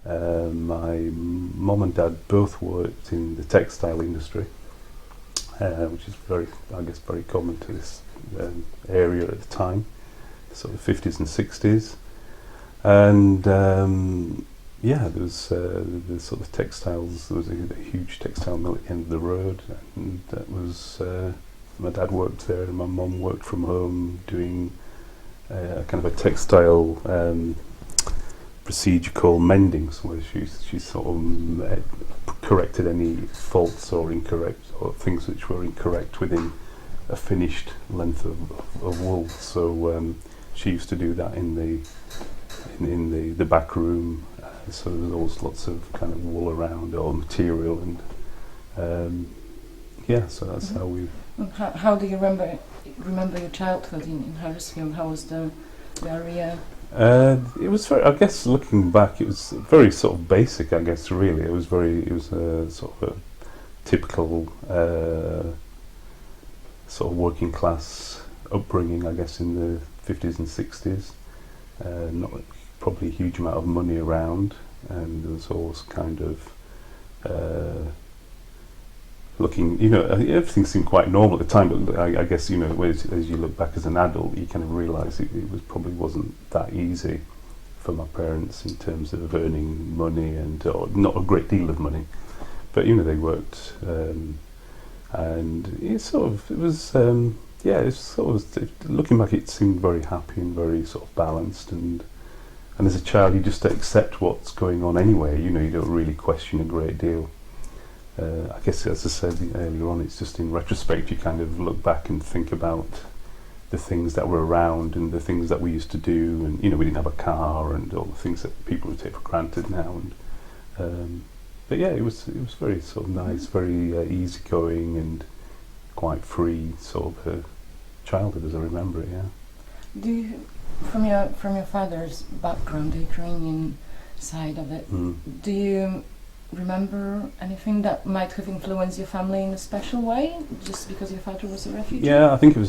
My mum and dad both worked in the textile industry, which is very, I guess, very common to this area at the time, sort of 50s and 60s. And yeah, there was the sort of textiles. There was a huge textile mill at the end of the road, and that was my dad worked there, and my mum worked from home doing kind of a textile procedure called mendings, where she sort of corrected any faults or incorrect or things which were incorrect within a finished length of wool. So she used to do that in the back room. So there was always lots of kind of wool around or material, and yeah, so that's how we. How do you remember your childhood in Huddersfield? How was the area? It was very, I guess, looking back, it was very sort of basic. I guess really, it was a sort of a typical sort of working class upbringing, I guess, in the 50s and 60s. Not probably a huge amount of money around, and there was always kind of looking, everything seemed quite normal at the time, but I guess, as you look back as an adult, you kind of realise it probably wasn't that easy for my parents in terms of earning money, and not a great deal of money, but they worked, and it was looking back, it seemed very happy and very sort of balanced, and as a child you just accept what's going on anyway. You don't really question a great deal. I guess, as I said earlier on, it's just in retrospect you kind of look back and think about the things that were around and the things that we used to do, and we didn't have a car and all the things that people would take for granted now. And but yeah, it was very sort of nice, very easygoing and quite free sort of a childhood as I remember it. Yeah. Do you, from your father's background, the Ukrainian side of it, do you remember anything that might have influenced your family in a special way, just because your father was a refugee? Yeah, I think it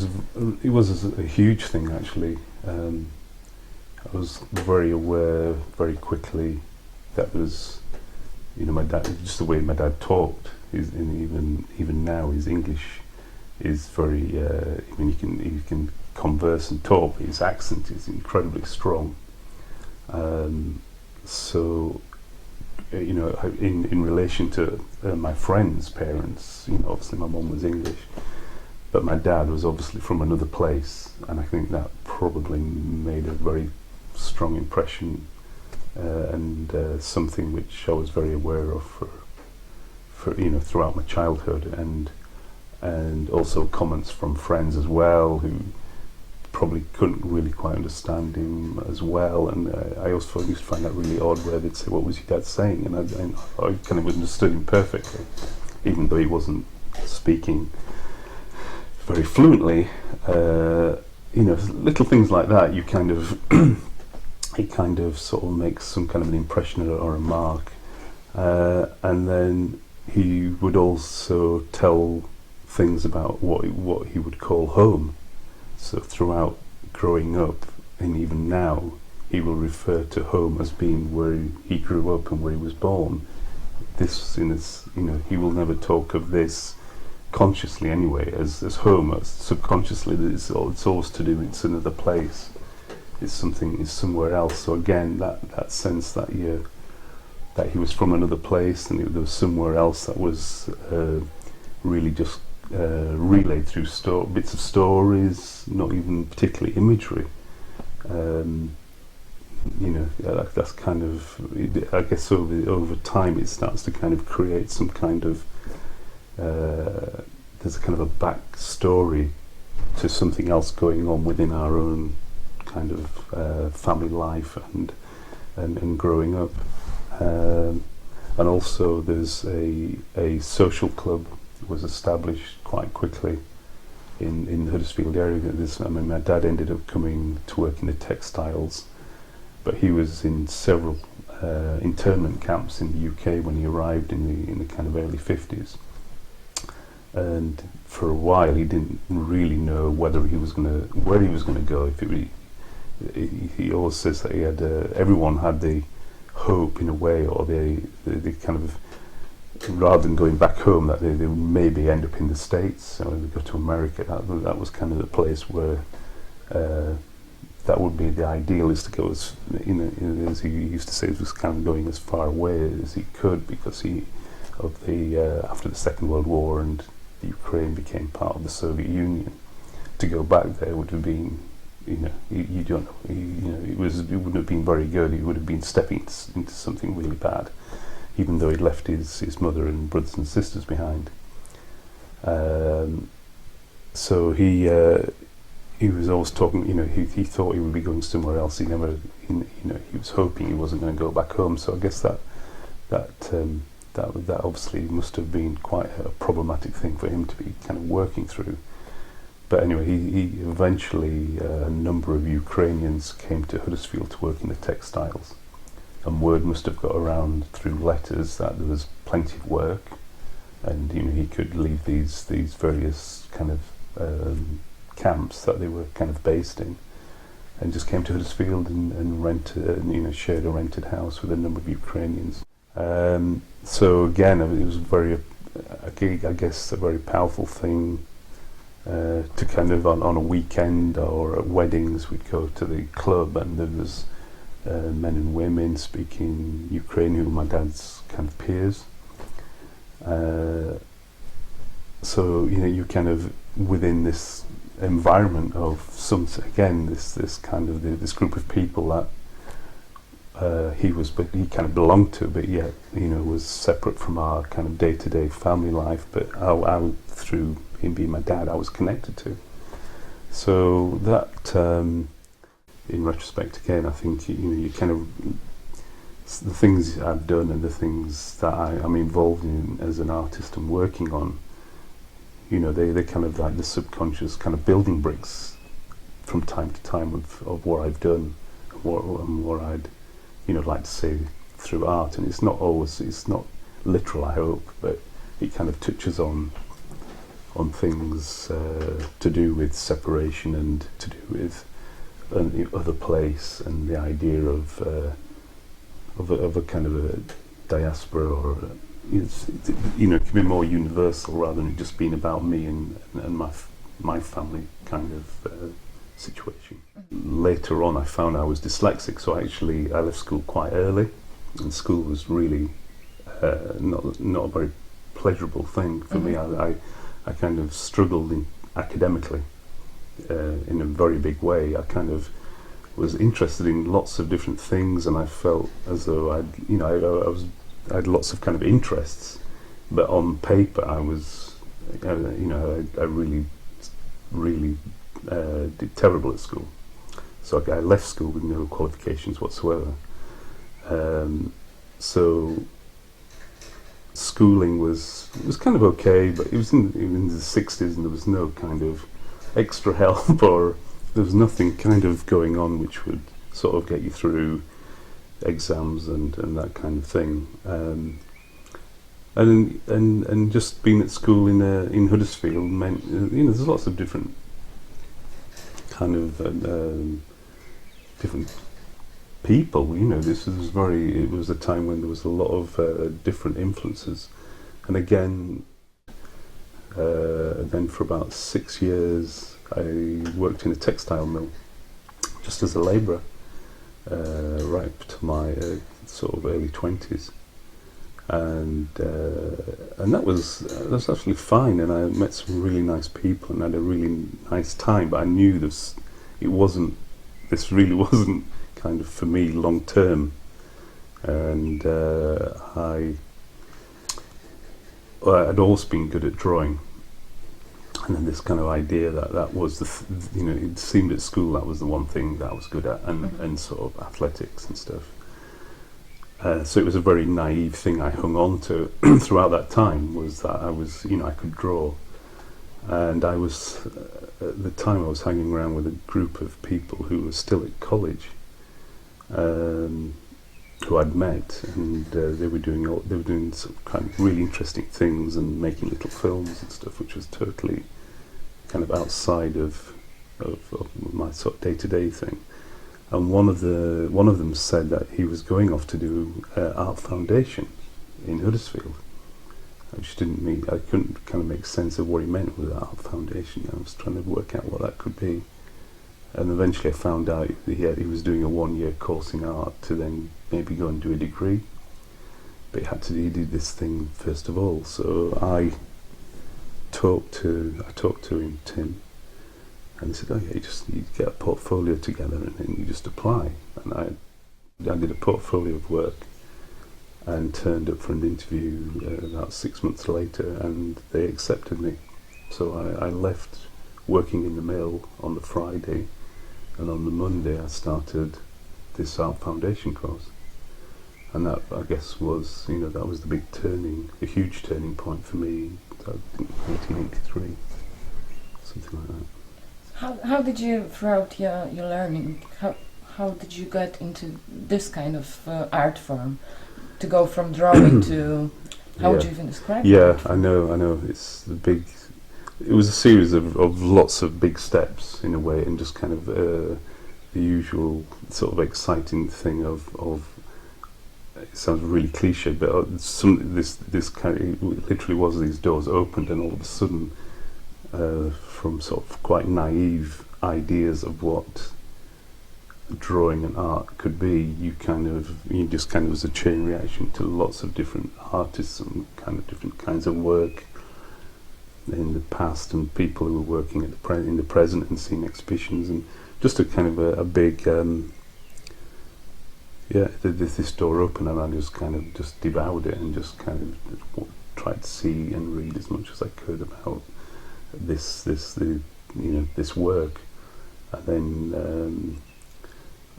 was a huge thing actually. I was very aware very quickly that was, my dad, just the way my dad talked, even now his English is very. He can converse and talk, but his accent is incredibly strong. So. In relation to my friends' parents, obviously my mum was English, but my dad was obviously from another place, and I think that probably made a very strong impression, and something which I was very aware of for throughout my childhood, and also comments from friends as well who probably couldn't really quite understand him as well, and I also used to find that really odd where they'd say, "What was your dad saying?" and I kind of understood him perfectly, even though he wasn't speaking very fluently. Little things like that, you kind of it kind of sort of makes some kind of an impression or a mark, and then he would also tell things about what he would call home. So throughout growing up, and even now, he will refer to home as being where he grew up and where he was born. This, he will never talk of this consciously anyway as home. As subconsciously, it's always to do. It's another place. It's somewhere else. So again, that sense that he was from another place, and there was somewhere else that was really just. Relayed through bits of stories, not even particularly imagery. That's kind of, I guess over time it starts to kind of create some kind of, there's a kind of a back story to something else going on within our own kind of family life and growing up. And also there's a social club was established quite quickly in the Huddersfield area. My dad ended up coming to work in the textiles, but he was in several internment camps in the UK when he arrived in the kind of early 50s. And for a while he didn't really know where he was going to go. He always says that everyone had the hope in a way, or they kind of, rather than going back home, that they would maybe end up in the States, or they go to America. That was kind of the place where that would be the ideal, is to go as, as he used to say, was kind of going as far away as he could, because after the Second World War and the Ukraine became part of the Soviet Union, to go back there would have been, you don't know, it wouldn't have been very good. It would have been stepping into something really bad, even though he'd left his mother and brothers and sisters behind. So he was always talking, he thought he would be going somewhere else. He never, he was hoping he wasn't going to go back home. So I guess that obviously must have been quite a problematic thing for him to be kind of working through. But anyway, he eventually, a number of Ukrainians came to Huddersfield to work in the textiles, and word must have got around through letters that there was plenty of work, and he could leave these various kind of camps that they were kind of based in, and just came to Huddersfield and shared a rented house with a number of Ukrainians. So again, it was I guess a very powerful thing. To kind of on a weekend or at weddings, we'd go to the club, and there was men and women speaking Ukrainian, who were my dad's kind of peers. So you're kind of within this environment of this kind of this group of people that he kind of belonged to, but yet was separate from our kind of day-to-day family life. But I through him being my dad, I was connected to. So that, in retrospect, again, I think you kind of, the things I've done and the things that I'm involved in as an artist and working on, they're kind of like the subconscious kind of building bricks from time to time of what I've done, and what I'd like to say through art. And it's not literal, I hope, but it kind of touches on things to do with separation, and to do with the other place, and the idea of a kind of a diaspora, or it can be more universal rather than it just being about me and my family kind of situation. Later on, I found I was dyslexic, so I left school quite early, and school was really not a very pleasurable thing for me. I kind of struggled academically in a very big way. I kind of was interested in lots of different things, and I felt as though I had lots of kind of interests, but on paper I was, I really did terrible at school. So I left school with no qualifications whatsoever. So schooling was kind of okay, but it was in the 60s, and there was no kind of extra help, or there was nothing kind of going on which would sort of get you through exams and that kind of thing. And just being at school in Huddersfield meant there's lots of different kind of different people. It was a time when there was a lot of different influences, and again, then for about 6 years I worked in a textile mill just as a labourer, right up to my sort of early 20s, and that was actually fine, and I met some really nice people and had a really nice time. But I knew this really wasn't kind of for me long term, and I'd always been good at drawing, and then this kind of idea that was it seemed at school that was the one thing that I was good at, and sort of athletics and stuff. So it was a very naive thing I hung on to throughout that time, was that I could draw. And I was, at the time I was hanging around with a group of people who were still at college, who I'd met, and they were doing some kind of really interesting things and making little films and stuff, which was totally kind of outside of my sort of day-to-day thing. and one of them said that he was going off to do art foundation in Huddersfield. Which didn't mean, I couldn't kind of make sense of what he meant with art foundation. I was trying to work out what that could be, and eventually I found out he was doing a 1-year course in art to then maybe go and do a degree. But he did this thing first of all. So I talked to him, Tim, and he said, "Oh yeah, you get a portfolio together and then you just apply." And I did a portfolio of work and turned up for an interview about 6 months later, and they accepted me. So I left working in the mill on the Friday, and on the Monday I started this art foundation course. And that, I guess, was, that was a huge turning point for me, I think 1983, something like that. How did you, throughout your learning, how did you get into this kind of art form? To go from drawing to, how would you even describe it? Yeah, I know, it was a series of lots of big steps in a way, and just kind of the usual sort of exciting thing of it sounds really cliche, but this kind of, it literally was these doors opened, and all of a sudden, from sort of quite naive ideas of what drawing and art could be, you just kind of was a chain reaction to lots of different artists and kind of different kinds of work in the past, and people who were working in the present and seeing exhibitions, and just a kind of a big this door open, and I just kind of just devoured it and just kind of tried to see and read as much as I could about this work. And then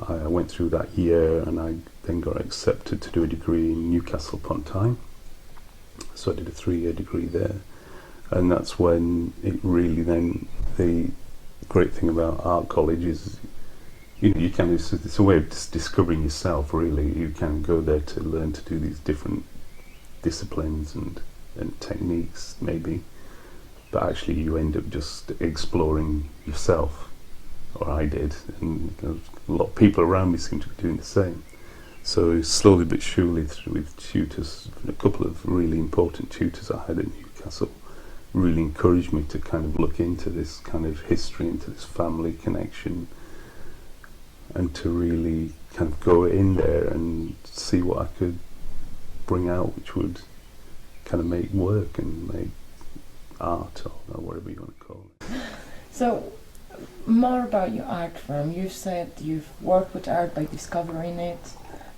I went through that year, and I then got accepted to do a degree in Newcastle upon Tyne. So I did a 3-year degree there, and that's when it really then, the great thing about art college is you can, it's a way of just discovering yourself, really. You can go there to learn to do these different disciplines and techniques maybe, but actually you end up just exploring yourself, or I did, and a lot of people around me seem to be doing the same. So slowly but surely, with tutors, a couple of really important tutors I had at Newcastle really encouraged me to kind of look into this kind of history, into this family connection, and to really kind of go in there and see what I could bring out, which would kind of make work and make art, or whatever you want to call it. So, more about your art form. You've said you've worked with art by discovering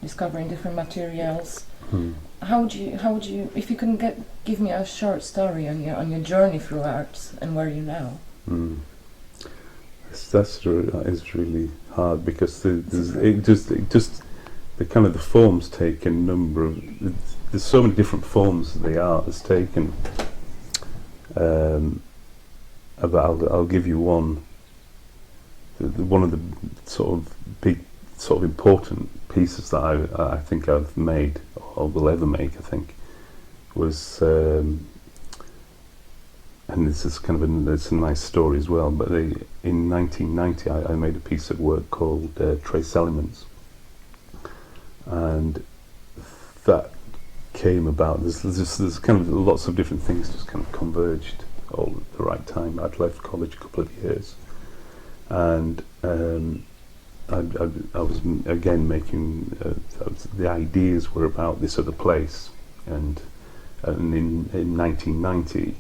different materials. How would you, if you can give me a short story on your journey through arts and where you're now? That is really hard, because the kind of the forms take a number of, there's so many different forms that the art has taken. But I'll give you one. One of the sort of big, sort of important pieces that I think I've made, or will ever make, I think, was, and this is kind of it's a nice story as well, but in 1990 I made a piece of work called Trace Elements, and that came about, there's kind of lots of different things just kind of converged all at the right time. I'd left college a couple of years, and I was again making, the ideas were about this other place, and in 1990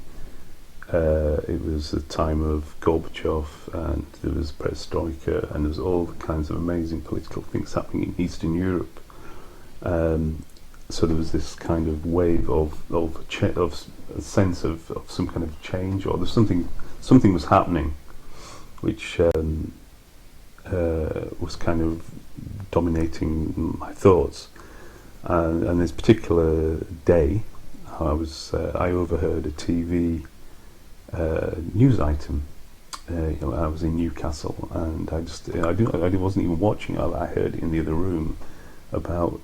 it was the time of Gorbachev, and there was Perestroika, and there was all kinds of amazing political things happening in Eastern Europe. So there was this kind of wave of a sense of some kind of change, or there's something was happening, which was kind of dominating my thoughts. And this particular day, I overheard a TV news item. I was in Newcastle, and I wasn't even watching it. I heard it in the other room about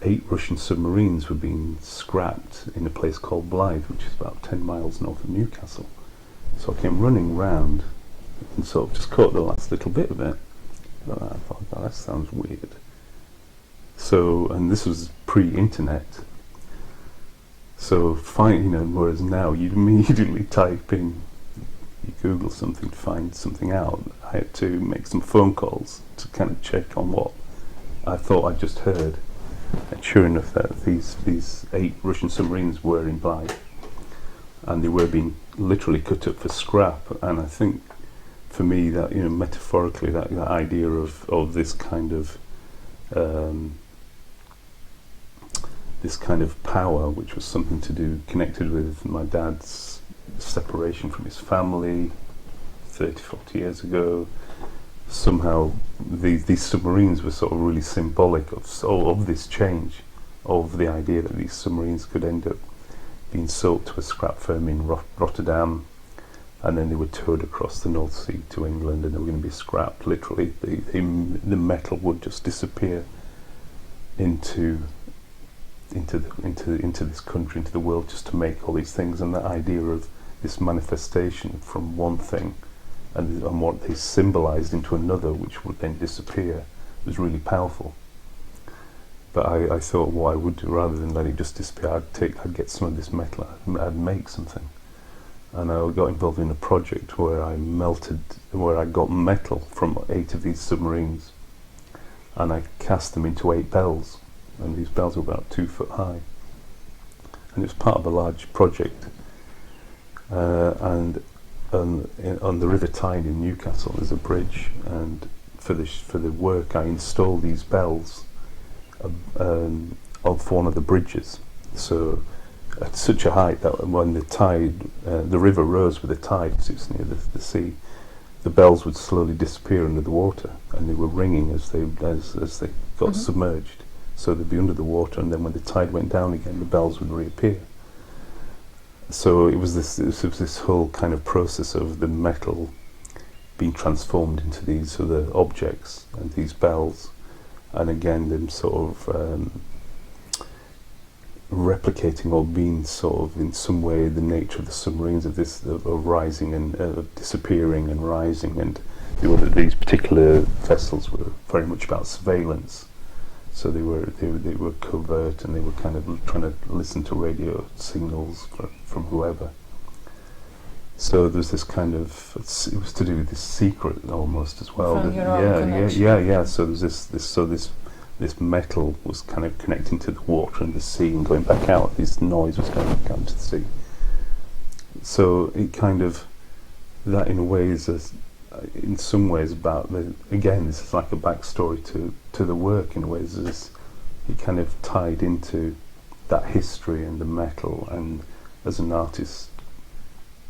8 Russian submarines were being scrapped in a place called Blythe, which is about 10 miles north of Newcastle. So I came running round and sort of just caught the last little bit of it. And I thought, oh, that sounds weird. So, and this was pre-internet. So, whereas now you immediately type in, you Google something to find something out. I had to make some phone calls to kind of check on what I thought I just heard. And sure enough, that these 8 Russian submarines were in Blyth, and they were being literally cut up for scrap. And I think, for me, that metaphorically, that idea of this kind of power, which was something to do connected with my dad's separation from his family 30, 40 years ago. Somehow these submarines were sort of really symbolic of this change, of the idea that these submarines could end up being sold to a scrap firm in Rotterdam, and then they were towed across the North Sea to England, and they were going to be scrapped. Literally, the metal would just disappear into this country, into the world, just to make all these things. And that idea of this manifestation from one thing and what they symbolized into another, which would then disappear, was really powerful. But I thought what I would do, rather than let it just disappear, I'd get some of this metal, I'd make something. And I got involved in a project where I got metal from 8 of these submarines, and I cast them into 8 bells, and these bells were about 2 foot high. And it was part of a large project. And on the River Tyne in Newcastle, there's a bridge, and for the work, I installed these bells of one of the bridges. So at such a height that when the tide, the river rose with the tide, because it's near the sea, the bells would slowly disappear under the water, and they were ringing as they got submerged. So they'd be under the water, and then when the tide went down again, the bells would reappear. So it was this whole kind of process of the metal being transformed into these other objects and these bells, and again them sort of replicating or being sort of in some way the nature of the submarines, of rising and disappearing and rising. And these particular vessels were very much about surveillance. So they were covert, and they were kind of trying to listen to radio signals from whoever. So there's this kind of, it was to do with this secret almost as well. From your own connection. Yeah. So there's this metal was kind of connecting to the water and the sea and going back out. This noise was going back out into the sea. So it kind of, that in a way is in some ways about again, this is like a backstory to the work in a way. It kind of tied into that history and the metal, and as an artist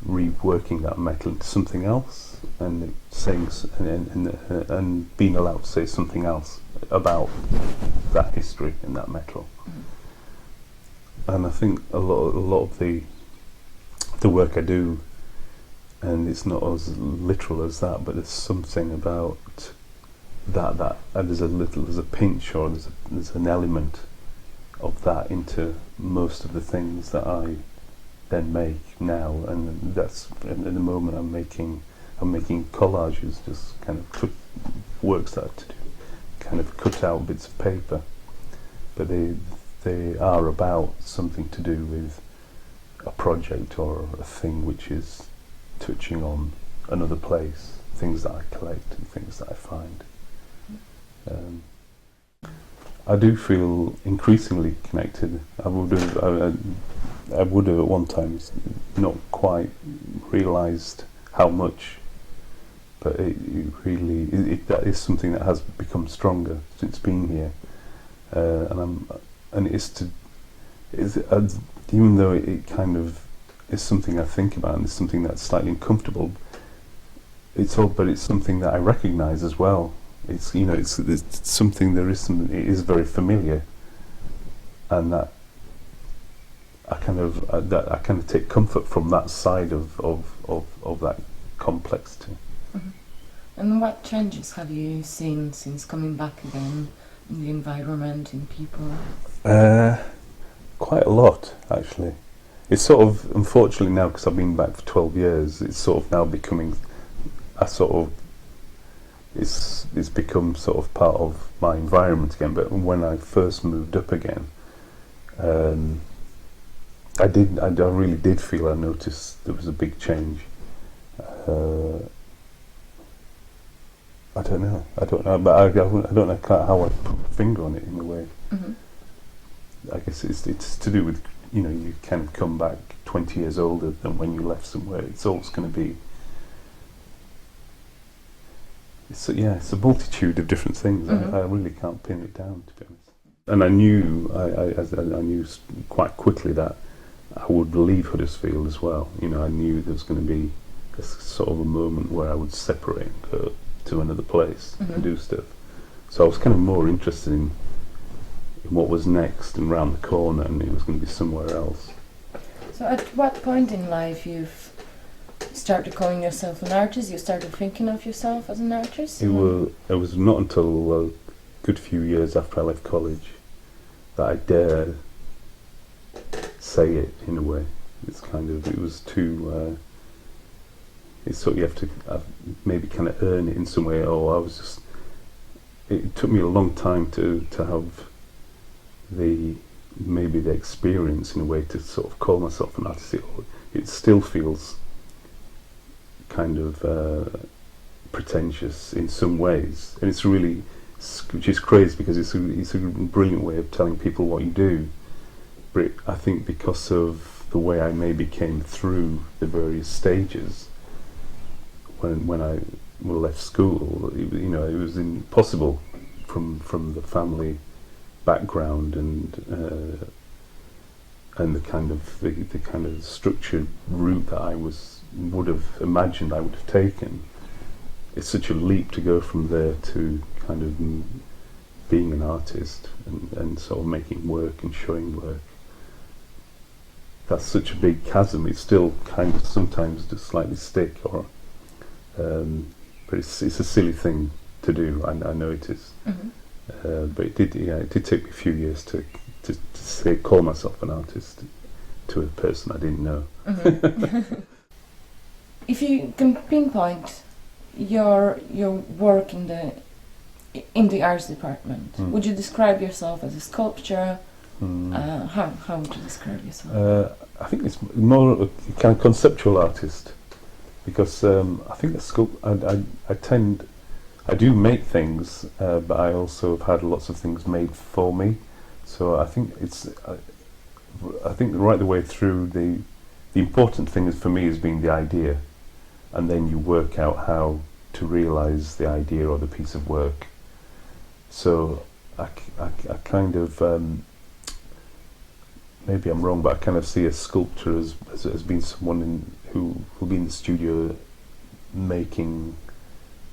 reworking that metal into something else, and saying and being allowed to say something else about that history and that metal. And I think a lot of the work I do, and it's not as literal as that, but there's something about that and there's a pinch, or there's an element of that into most of the things that I then make now. And that's in the moment I'm making collages, just kind of works that to do, kind of cut out bits of paper, but they are about something to do with a project or a thing which is touching on another place, things that I collect and things that I find. I do feel increasingly connected. I would have at one time not quite realised how much, but it really that is something that has become stronger since being here, even though it kind of is something I think about, and it's something that's slightly uncomfortable. It's something that I recognise as well. It's something. It is very familiar, and that I kind of take comfort from that side of that complexity. Mm-hmm. And what changes have you seen since coming back again in the environment, in people? Quite a lot, actually. It's sort of, unfortunately now, because I've been back for 12 years, it's sort of now becoming a sort of it's become sort of part of my environment again. But when I first moved up again, I really did feel, I noticed there was a big change. I don't know, but I don't know how I put my finger on it in a way. Mm-hmm. I guess it's to do with, you can come back 20 years older than when you left somewhere. It's always going to be. It's a multitude of different things. Mm-hmm. I really can't pin it down, to be honest. And I knew, I knew quite quickly that I would leave Huddersfield as well. I knew there was going to be a sort of a moment where I would separate and go to another place and do stuff. So I was kind of more interested in what was next and round the corner, and it was going to be somewhere else. So at what point in life you've started calling yourself an artist? You started thinking of yourself as an artist? It was not until a good few years after I left college that I dared say it in a way. It was too. It's sort of, you have to maybe kind of earn it in some way. It took me a long time to have the experience in a way to sort of call myself an artist. It still feels kind of pretentious in some ways, and it's really, which is crazy because it's a brilliant way of telling people what you do. But I think because of the way I maybe came through the various stages, when I left school, it was impossible from the family background and the kind of structured route that I would have imagined I would have taken. It's such a leap to go from there to kind of being an artist and sort of making work and showing work. That's such a big chasm. It still kind of sometimes does slightly stick, but it's a silly thing to do. I know it is. Mm-hmm. But it did take me a few years to call myself an artist to a person I didn't know. Mm-hmm. If you can pinpoint your work in the arts department, would you describe yourself as a sculptor? How would you describe yourself? I think it's more of a kind of conceptual artist, because I think I do make things, but I also have had lots of things made for me. So I think I think right the way through, the important thing for me has been the idea, and then you work out how to realise the idea or the piece of work. So I kind of, maybe I'm wrong, but I kind of see a sculptor as being someone who will be in the studio making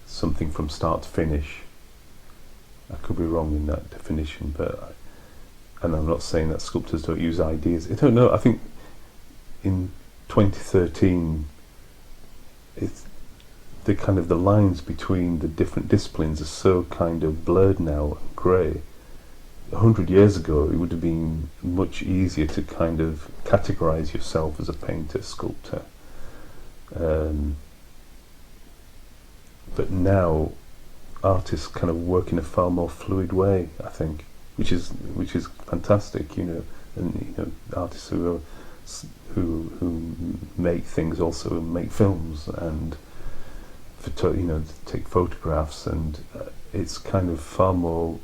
something from start to finish. I could be wrong in that definition, and I'm not saying that sculptors don't use ideas. I don't know. I think in 2013, the lines between the different disciplines are so kind of blurred now and grey. 100 years ago, it would have been much easier to kind of categorise yourself as a painter, sculptor. But now, artists kind of work in a far more fluid way, I think, which is fantastic, and artists who make things also make films and take photographs, and it's kind of far more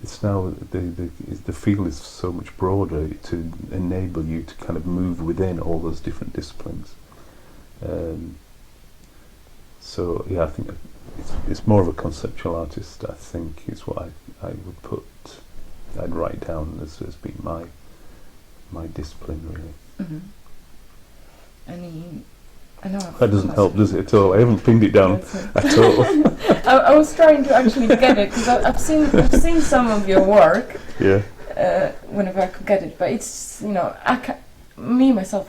it's now the field is so much broader to enable you to kind of move within all those different disciplines. So yeah, I think it's more of a conceptual artist, I think, is what I'd write down as being my discipline, really. Mm-hmm. I know that doesn't help, does it, at all? I haven't pinned it down at all. I was trying to actually get it, because I've seen some of your work. Yeah. Whenever I could get it, but it's I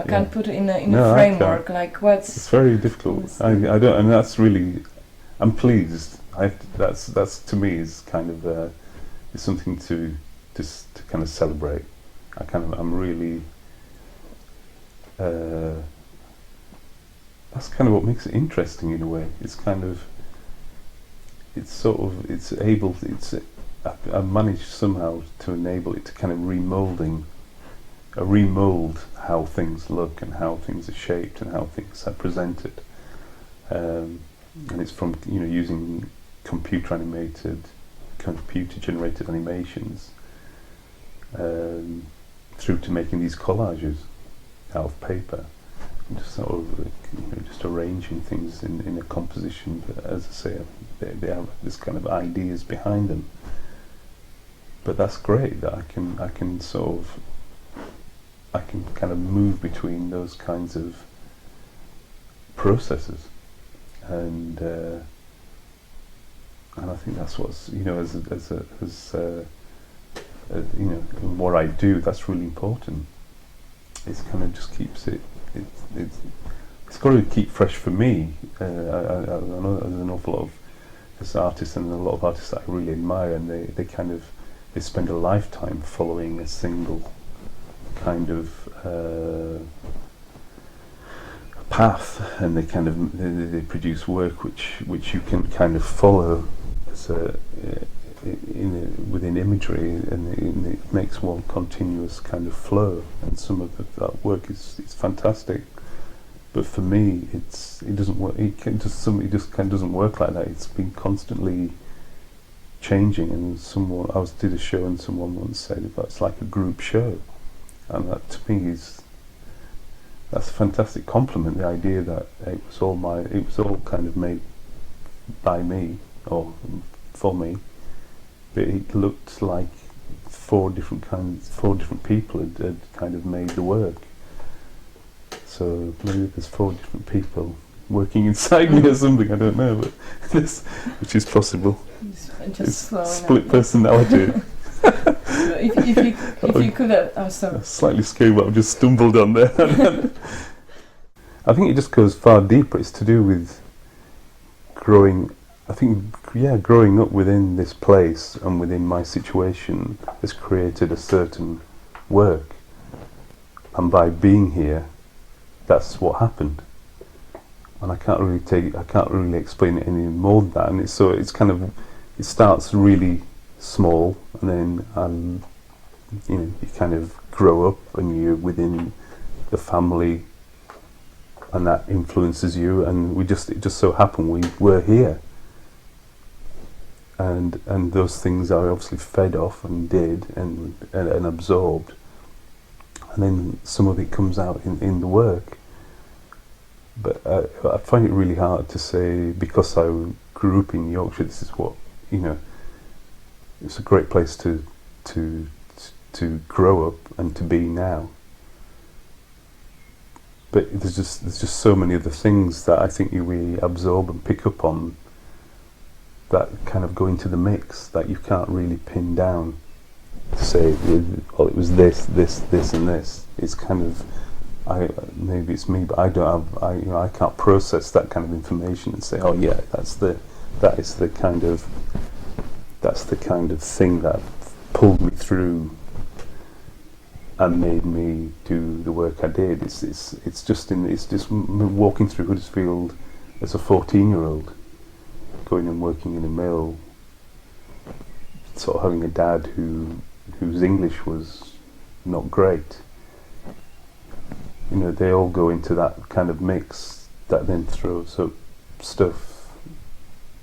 can't put it in a framework. Like what's. It's very difficult. I don't, and that's really. I'm pleased. That's to me is kind of is something to kind of celebrate. I'm really. that's kind of what makes it interesting in a way. It's kind of, it's able, I managed somehow to enable it to kind of remold how things look and how things are shaped and how things are presented. And it's from, using computer generated animations through to making these collages out of paper, and just sort of just arranging things in a composition. But as I say, they have this kind of ideas behind them. But that's great that I can kind of move between those kinds of processes, and I think that's what's, in what I do, that's really important. It's kind of just keeps it's got to keep fresh for me. I know there's an awful lot of artists, and a lot of artists that I really admire, and they spend a lifetime following a single kind of path, and they produce work which you can kind of follow as within imagery, and it makes one continuous kind of flow. And some of that work is fantastic, but for me, it doesn't work. It just kind of doesn't work like that. It's been constantly changing. And did a show, and someone once said that's like a group show, and that to me that's a fantastic compliment. The idea that it was all kind of made by me or for me, but it looked like four different people had kind of made the work. So maybe there's 4 different people working inside me or something. I don't know, but which is possible. It's split personality. if you could have, I'm sorry. Slightly scary, but I've just stumbled on there. I think it just goes far deeper. It's to do with growing. I think, growing up within this place and within my situation has created a certain work, and by being here, that's what happened. And I can't really explain it any more than that. And it starts really small, and then you kind of grow up, and you're within the family, and that influences you. And it just so happened we were here. And those things are obviously fed off and absorbed, and then some of it comes out in the work. But I find it really hard to say, because I grew up in Yorkshire, this is what, it's a great place to grow up and to be now. But there's just so many other things that I think we absorb and pick up on, that kind of go into the mix, that you can't really pin down to say, well, it was this, and this. It's kind of, maybe it's me, but I can't process that kind of information and say, oh yeah, that's the kind of thing that pulled me through and made me do the work I did. It's just walking through Huddersfield as a 14-year-old. Going and working in a mill, sort of having a dad whose English was not great. They all go into that kind of mix that then throws up stuff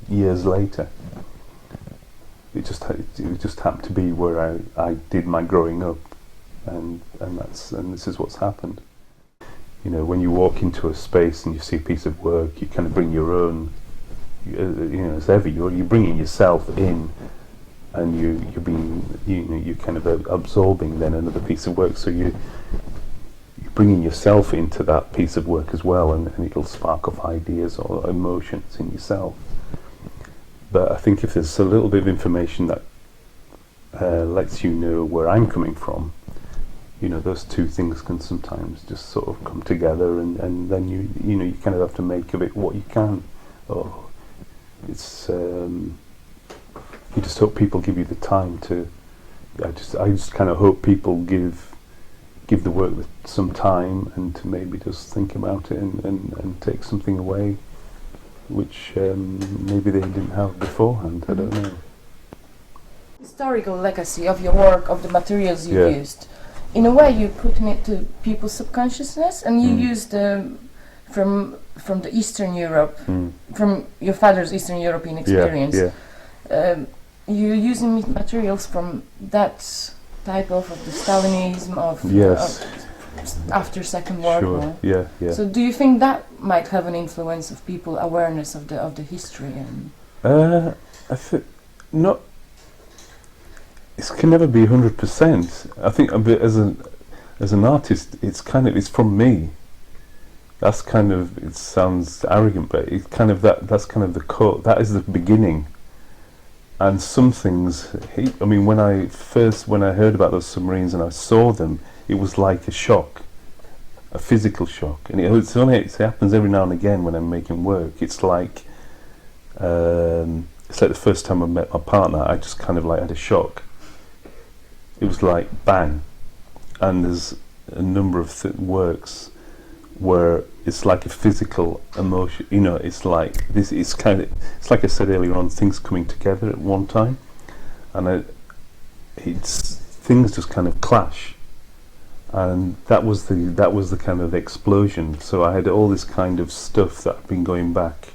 years later. It just happened to be where I did my growing up, and this is what's happened. When you walk into a space and you see a piece of work, you kind of bring your own. As ever, you're bringing yourself in, and you're kind of absorbing then another piece of work. So you're bringing yourself into that piece of work as well, and it'll spark off ideas or emotions in yourself. But I think if there's a little bit of information that lets you know where I'm coming from, those two things can sometimes just sort of come together, and then you kind of have to make of it what you can. Or it's you just hope people give you the time to. I just kind of hope people give give the work some time and to maybe just think about it and take something away which maybe they didn't have beforehand. I don't know. Historical legacy of your work, of the materials you Yeah. used. In a way, you're putting it to people's subconsciousness, and you used from the Eastern Europe, from your father's Eastern European experience. Yeah. You're using materials from that type of the Stalinism of, Yes. after Second World Sure. War. Yeah. Yeah. So, do you think that might have an influence of people awareness of the history? And I think not. It can never be 100%. I think a bit as an artist, it's from me. That's kind of, it sounds arrogant, but it's kind of that's kind of the core. That is the beginning. And some things, I mean, when I heard about those submarines and I saw them, it was like a shock, a physical shock. And it happens every now and again when I'm making work. It's like the first time I met my partner, I just kind of like had a shock. It was like bang. And there's a number of works where it's like a physical emotion, you know, it's like this, it's like I said earlier on, things coming together at one time, and things just kind of clash, and that was the kind of explosion. So I had all this kind of stuff that had been going back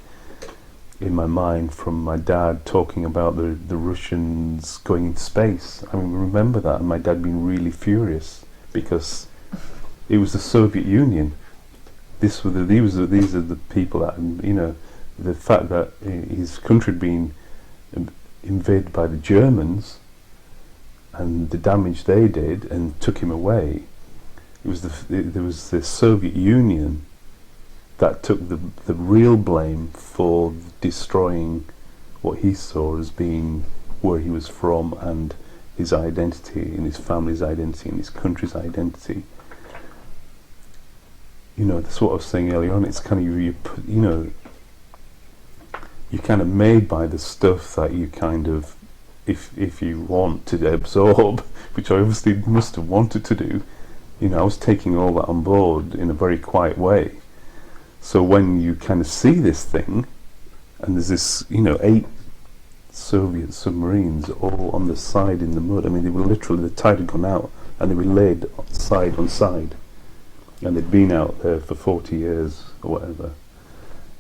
in my mind from my dad talking about the Russians going into space. I mean, remember that, and my dad being really furious because it was the Soviet Union. These are the people that, you know, the fact that his country had been invaded by the Germans and the damage they did and took him away. There was the Soviet Union that took the real blame for destroying what he saw as being where he was from and his identity and his family's identity and his country's identity. You know, that's what I was saying earlier on. It's kind of you're kind of made by the stuff that you kind of, if you want to absorb, which I obviously must have wanted to do. You know, I was taking all that on board in a very quiet way. So when you kind of see this thing, and there's this, you know, 8 Soviet submarines all on the side in the mud. I mean, they were literally, the tide had gone out, and they were laid side on side. And they'd been out there for 40 years or whatever,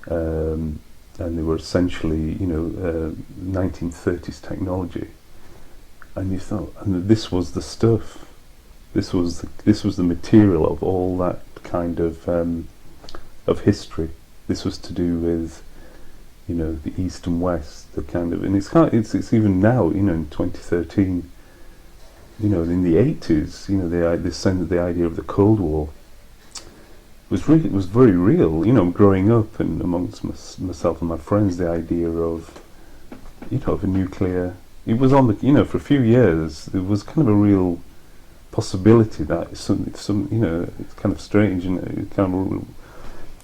and they were essentially, you know, 1930s technology. And you thought, and this was the stuff. This was the material of all that kind of history. This was to do with, you know, the East and West, the kind of, and it's even now, you know, in 2013, you know, in the 80s, you know, the idea of the Cold War. It was very real, you know, growing up and amongst myself and my friends, the idea of, you know, of a nuclear, it was on the, you know, for a few years, there was kind of a real possibility that some you know, it's kind of strange, and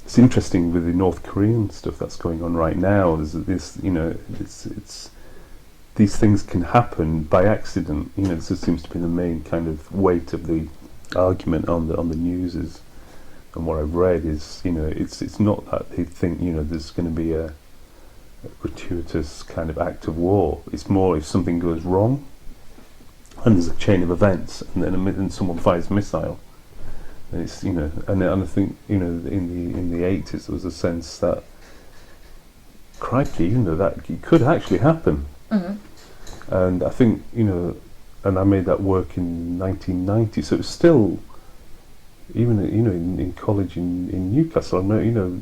it's interesting with the North Korean stuff that's going on right now. There's this, you know, it's these things can happen by accident, you know. This seems to be the main kind of weight of the argument on the news is. And what I've read is, you know, it's not that they think, you know, there's going to be a gratuitous kind of act of war. It's more if something goes wrong, and there's a chain of events, and then someone fires a missile. And it's, you know, and I think, you know, in the 80s there was a sense that, crikey, you know, that it could actually happen. Mm-hmm. And I think, you know, and I made that work in 1990, so it's still. Even, you know, in college in Newcastle, you know,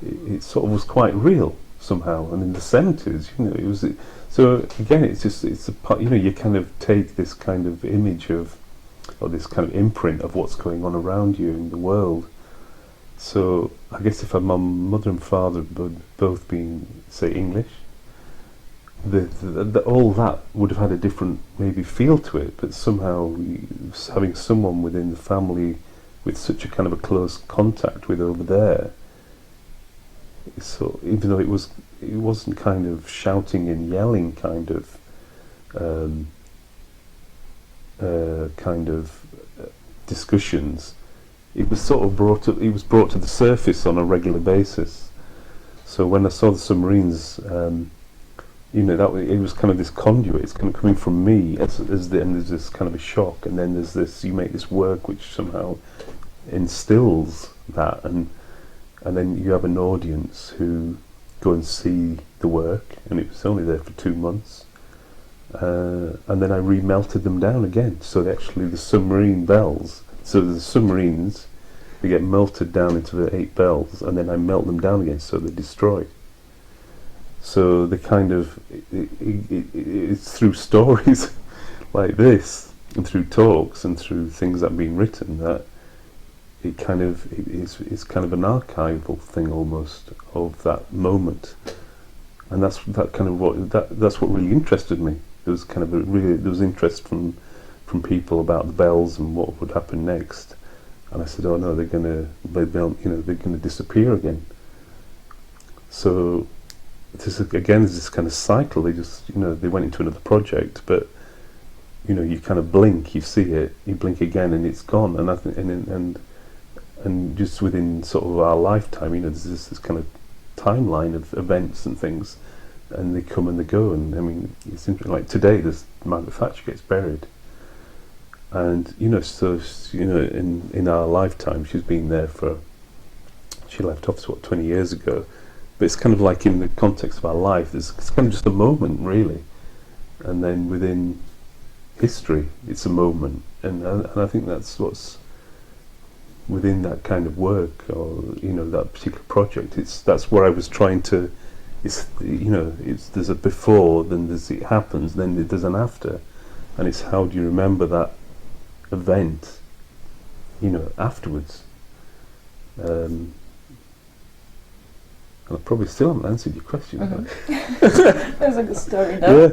it sort of was quite real somehow. And in the 70s, you know, it was. So again, it's a part. You know, you kind of take this kind of image of, or this kind of imprint of what's going on around you in the world. So I guess if my mother and father both being, say, English, all that would have had a different maybe feel to it, but somehow having someone within the family with such a kind of a close contact with over there, so even though it wasn't kind of shouting and yelling discussions, it was sort of brought up. It was brought to the surface on a regular basis. So when I saw the submarines, you know, it was kind of this conduit. It's kind of coming from me, and there's this kind of a shock, and then there's this. You make this work which somehow instills that, and then you have an audience who go and see the work, and it was only there for 2 months, and then I remelted them down again. So actually, the submarine bells. So the submarines, they get melted down into the 8 bells, and then I melt them down again, so they're destroyed. So the kind of it's through stories like this, and through talks, and through things that have been written, that it's kind of an archival thing almost of that moment, and that's what really interested me. There was kind of there was interest from people about the bells and what would happen next, and I said, oh no, they're gonna disappear again. So this again is this kind of cycle. They just they went into another project, but you kind of blink, you see it, you blink again, and it's gone. And I think and just within sort of our lifetime, there's this kind of timeline of events and things, and they come and they go. And I mean, it's interesting. Like today, this Margaret Thatcher gets buried, and so in our lifetime, she's been there she left office 20 years ago. But it's kind of like in the context of our life, it's kind of just a moment, really. And then within history, it's a moment. And I think that's what's within that kind of work, or that particular project. That's where I was trying to. There's a before, then it happens, then there's an after, and it's how do you remember that event, afterwards. I probably still haven't answered your question. Mm-hmm. There's a good story though.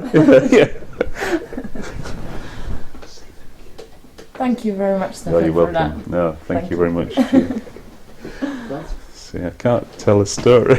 Yeah. Thank you very much, Stefan, you're for welcome. that. No, thank you very much. See, I can't tell a story.